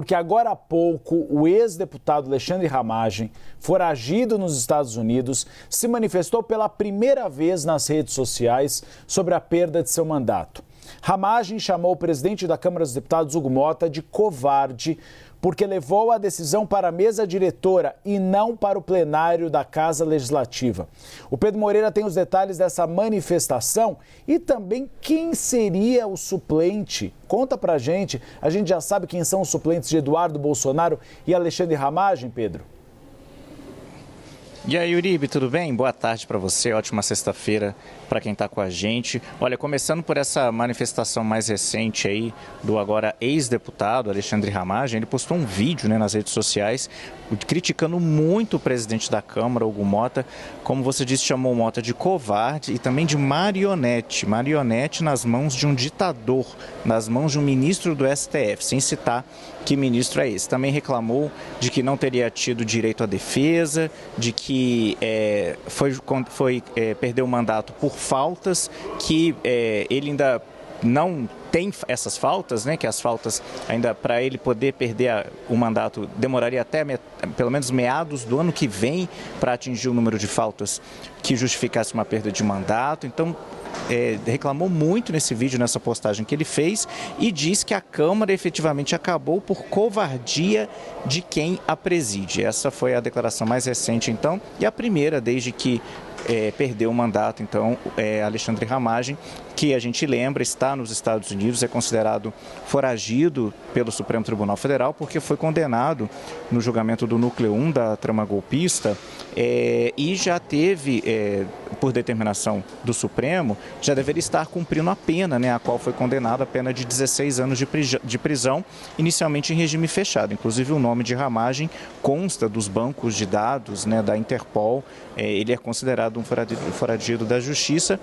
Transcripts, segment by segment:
Porque agora há pouco o ex-deputado Alexandre Ramagem, foragido nos Estados Unidos, se manifestou pela primeira vez nas redes sociais sobre a perda de seu mandato. Ramagem chamou o presidente da Câmara dos Deputados, Hugo Motta, de covarde porque levou a decisão para a mesa diretora e não para o plenário da Casa Legislativa. O Pedro Moreira tem os detalhes dessa manifestação e também quem seria o suplente. Conta pra gente, a gente já sabe quem são os suplentes de Eduardo Bolsonaro e Alexandre Ramagem, Pedro? E aí, Uribe, tudo bem? Boa tarde para você, ótima sexta-feira para quem está com a gente. Olha, começando por essa manifestação mais recente aí do agora ex-deputado Alexandre Ramagem, ele postou um vídeo, nas redes sociais criticando muito o presidente da Câmara, Hugo Motta, como você disse, chamou o Motta de covarde e também de marionete nas mãos de um ditador, nas mãos de um ministro do STF, sem citar que ministro é esse. Também reclamou de que não teria tido direito à defesa, de que perdeu o mandato por faltas, que ele ainda não tem essas faltas, que as faltas ainda para ele poder perder o mandato demoraria até pelo menos meados do ano que vem para atingir o número de faltas que justificasse uma perda de mandato. Então, reclamou muito nesse vídeo, nessa postagem que ele fez, e diz que a Câmara efetivamente acabou por covardia de quem a preside. Essa foi a declaração mais recente, então, e a primeira desde que perdeu o mandato, então, Alexandre Ramagem, que a gente lembra, está nos Estados Unidos, é considerado foragido pelo Supremo Tribunal Federal, porque foi condenado no julgamento do Núcleo 1 da trama golpista e já teve, por determinação do Supremo, já deveria estar cumprindo a pena, a qual foi condenado a pena de 16 anos de prisão, inicialmente em regime fechado. Inclusive, o nome de Ramagem consta dos bancos de dados da Interpol. Ele é considerado um foragido da Justiça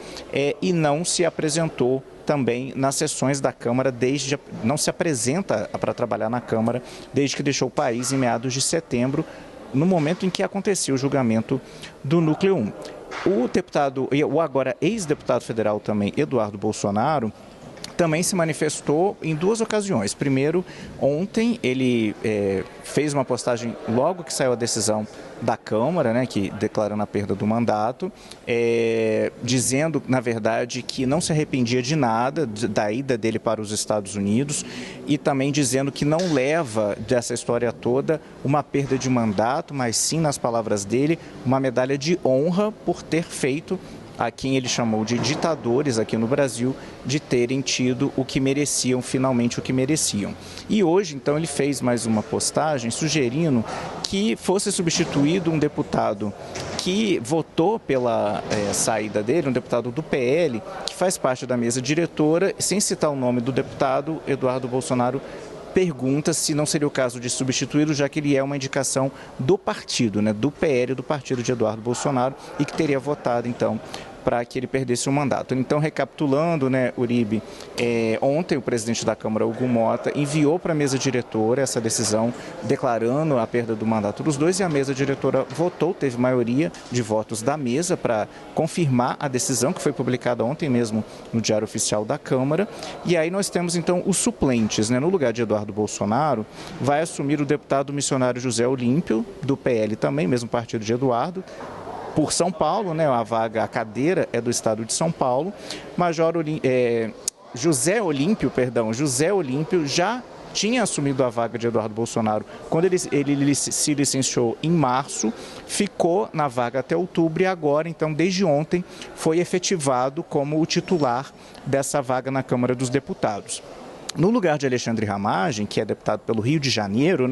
e não se apresentou também nas sessões da Câmara, não se apresenta para trabalhar na Câmara desde que deixou o país em meados de setembro, no momento em que aconteceu o julgamento do Núcleo 1. O agora ex-deputado federal também, Eduardo Bolsonaro, também se manifestou em duas ocasiões. Primeiro, ontem ele fez uma postagem logo que saiu a decisão da Câmara, declarando a perda do mandato, dizendo, na verdade, que não se arrependia de nada da ida dele para os Estados Unidos e também dizendo que não leva dessa história toda uma perda de mandato, mas sim, nas palavras dele, uma medalha de honra por ter feito a quem ele chamou de ditadores aqui no Brasil, de terem tido o que mereciam, finalmente o que mereciam. E hoje, então, ele fez mais uma postagem sugerindo que fosse substituído um deputado que votou pela saída dele, um deputado do PL, que faz parte da mesa diretora, sem citar o nome do deputado, Eduardo Bolsonaro pergunta se não seria o caso de substituí-lo, já que ele é uma indicação do partido, do PL, do partido de Eduardo Bolsonaro, e que teria votado, então, para que ele perdesse o mandato. Então, recapitulando, Uribe, ontem o presidente da Câmara, Hugo Motta, enviou para a mesa diretora essa decisão, declarando a perda do mandato dos dois, e a mesa diretora votou, teve maioria de votos da mesa para confirmar a decisão, que foi publicada ontem mesmo no Diário Oficial da Câmara. E aí nós temos, então, os suplentes, no lugar de Eduardo Bolsonaro, vai assumir o deputado missionário José Olímpio, do PL também, mesmo partido de Eduardo, por São Paulo, a cadeira é do estado de São Paulo. José Olímpio já tinha assumido a vaga de Eduardo Bolsonaro quando ele se licenciou em março, ficou na vaga até outubro e agora, então, desde ontem, foi efetivado como o titular dessa vaga na Câmara dos Deputados. No lugar de Alexandre Ramagem, que é deputado pelo Rio de Janeiro,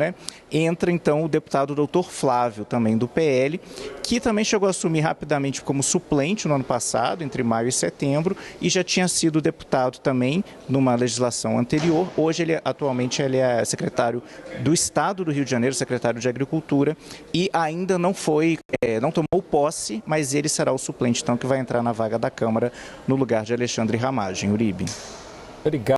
entra então o deputado Dr. Flávio, também do PL, que também chegou a assumir rapidamente como suplente no ano passado, entre maio e setembro, e já tinha sido deputado também numa legislação anterior. Hoje, atualmente, ele é secretário do Estado do Rio de Janeiro, secretário de Agricultura, e ainda não tomou posse, mas ele será o suplente, então, que vai entrar na vaga da Câmara no lugar de Alexandre Ramagem. Uribe. Obrigado.